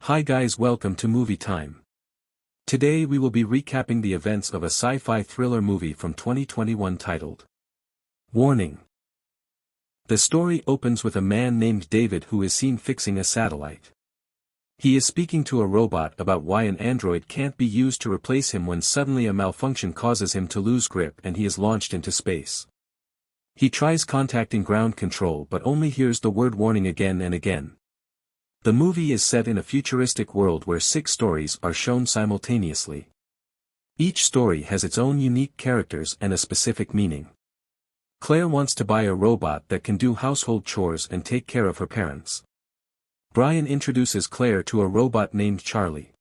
Hi guys, welcome to Movie Time. Today we will be recapping the events of a sci-fi thriller movie from 2021 titled Warning. The story opens with a man named David who is seen fixing a satellite. He is speaking to a robot about why an android can't be used to replace him when suddenly a malfunction causes him to lose grip and he is launched into space. He tries contacting ground control but only hears the word warning again and again. The movie is set in a futuristic world where 6 stories are shown simultaneously. Each story has its own unique characters and a specific meaning. Claire wants to buy a robot that can do household chores and take care of her parents. Brian introduces Claire to a robot named Charlie.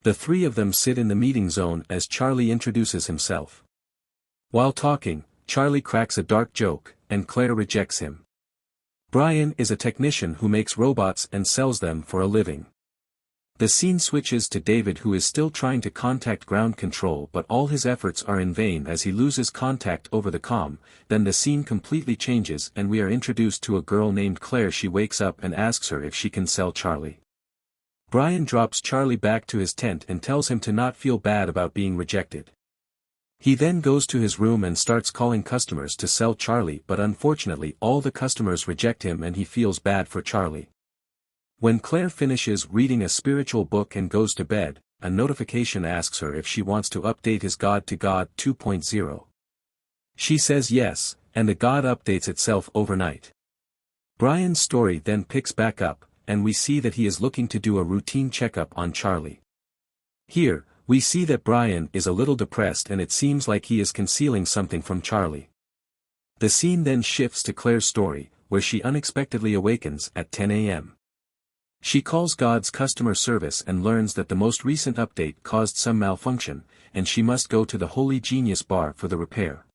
The 3 of them sit in the meeting zone as Charlie introduces himself. While talking, Charlie cracks a dark joke, and Claire rejects him. Brian is a technician who makes robots and sells them for a living. The scene switches to David who is still trying to contact ground control but all his efforts are in vain as he loses contact over the comm. Then the scene completely changes and we are introduced to a girl named Claire. She wakes up and asks her if she can sell Charlie. Brian drops Charlie back to his tent and tells him to not feel bad about being rejected. He then goes to his room and starts calling customers to sell Charlie but unfortunately all the customers reject him and he feels bad for Charlie. When Claire finishes reading a spiritual book and goes to bed, a notification asks her if she wants to update his God to God 2.0. She says yes, and the God updates itself overnight. Brian's story then picks back up, and we see that he is looking to do a routine checkup on Charlie. Here, we see that Brian is a little depressed and it seems like he is concealing something from Charlie. The scene then shifts to Claire's story, where she unexpectedly awakens at 10 a.m. She calls God's customer service and learns that the most recent update caused some malfunction, and she must go to the Holy Genius bar for the repair.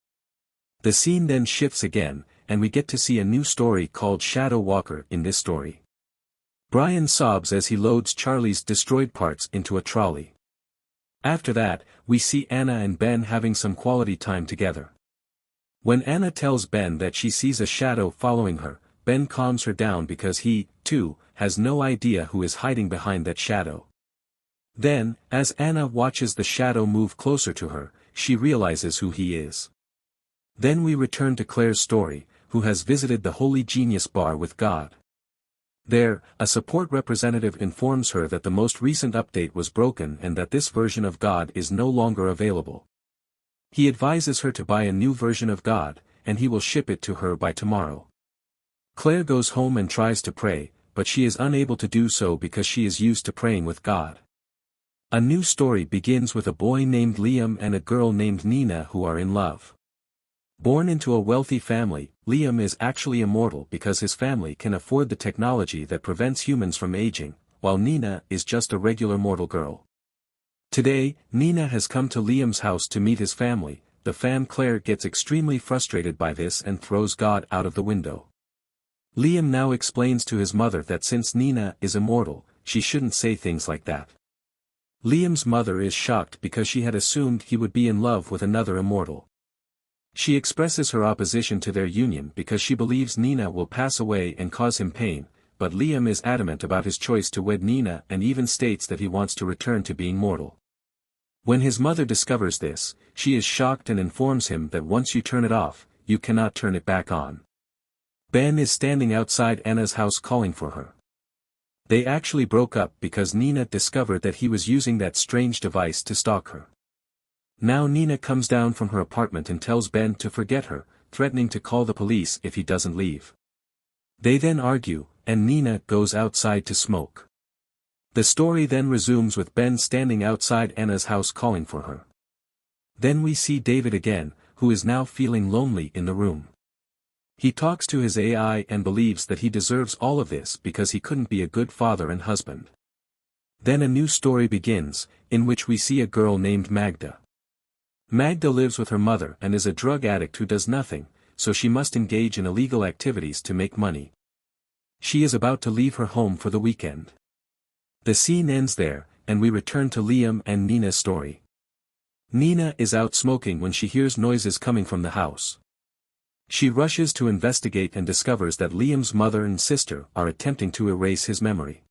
The scene then shifts again, and we get to see a new story called Shadow Walker in this story. Brian sobs as he loads Charlie's destroyed parts into a trolley. After that, we see Anna and Ben having some quality time together. When Anna tells Ben that she sees a shadow following her, Ben calms her down because he, too, has no idea who is hiding behind that shadow. Then, as Anna watches the shadow move closer to her, she realizes who he is. Then we return to Claire's story, who has visited the Holy Genius bar with God. There, a support representative informs her that the most recent update was broken and that this version of God is no longer available. He advises her to buy a new version of God, and he will ship it to her by tomorrow. Claire goes home and tries to pray, but she is unable to do so because she is used to praying with God. A new story begins with a boy named Liam and a girl named Nina who are in love. Born into a wealthy family, Liam is actually immortal because his family can afford the technology that prevents humans from aging, while Nina is just a regular mortal girl. Today, Nina has come to Liam's house to meet his family. The fan Claire gets extremely frustrated by this and throws God out of the window. Liam now explains to his mother that since Nina is immortal, she shouldn't say things like that. Liam's mother is shocked because she had assumed he would be in love with another immortal. She expresses her opposition to their union because she believes Nina will pass away and cause him pain, but Liam is adamant about his choice to wed Nina and even states that he wants to return to being mortal. When his mother discovers this, she is shocked and informs him that once you turn it off, you cannot turn it back on. Ben is standing outside Anna's house calling for her. They actually broke up because Nina discovered that he was using that strange device to stalk her. Now Nina comes down from her apartment and tells Ben to forget her, threatening to call the police if he doesn't leave. They then argue, and Nina goes outside to smoke. The story then resumes with Ben standing outside Anna's house calling for her. Then we see David again, who is now feeling lonely in the room. He talks to his AI and believes that he deserves all of this because he couldn't be a good father and husband. Then a new story begins, in which we see a girl named Magda. Magda lives with her mother and is a drug addict who does nothing, so she must engage in illegal activities to make money. She is about to leave her home for the weekend. The scene ends there, and we return to Liam and Nina's story. Nina is out smoking when she hears noises coming from the house. She rushes to investigate and discovers that Liam's mother and sister are attempting to erase his memory.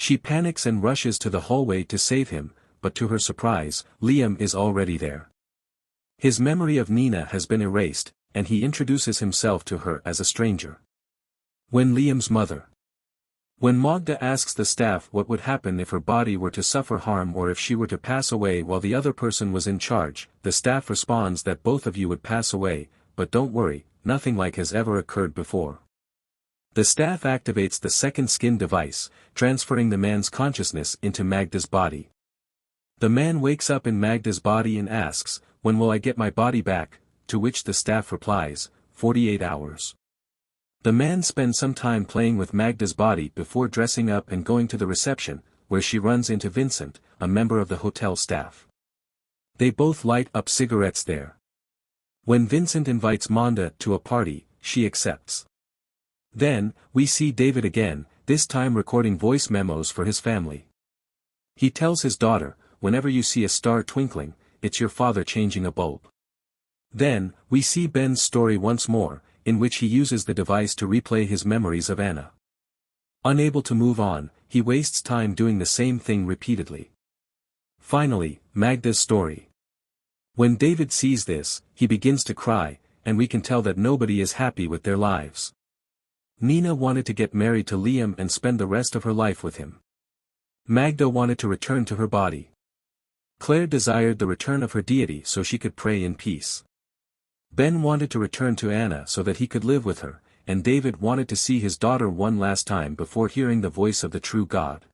She panics and rushes to the hallway to save him, but to her surprise, Liam is already there. His memory of Nina has been erased, and he introduces himself to her as a stranger. When Liam's mother. When Magda asks the staff what would happen if her body were to suffer harm or if she were to pass away while the other person was in charge, the staff responds that both of you would pass away, but don't worry, nothing like has ever occurred before. The staff activates the second skin device, transferring the man's consciousness into Magda's body. The man wakes up in Magda's body and asks, "When will I get my body back?" To which the staff replies, 48 hours. The man spends some time playing with Magda's body before dressing up and going to the reception, where she runs into Vincent, a member of the hotel staff. They both light up cigarettes there. When Vincent invites Magda to a party, she accepts. Then, we see David again, this time recording voice memos for his family. He tells his daughter, "Whenever you see a star twinkling, it's your father changing a bulb." Then, we see Ben's story once more, in which he uses the device to replay his memories of Anna. Unable to move on, he wastes time doing the same thing repeatedly. Finally, Magda's story. When David sees this, he begins to cry, and we can tell that nobody is happy with their lives. Nina wanted to get married to Liam and spend the rest of her life with him. Magda wanted to return to her body. Claire desired the return of her deity so she could pray in peace. Ben wanted to return to Anna so that he could live with her, and David wanted to see his daughter one last time before hearing the voice of the true God.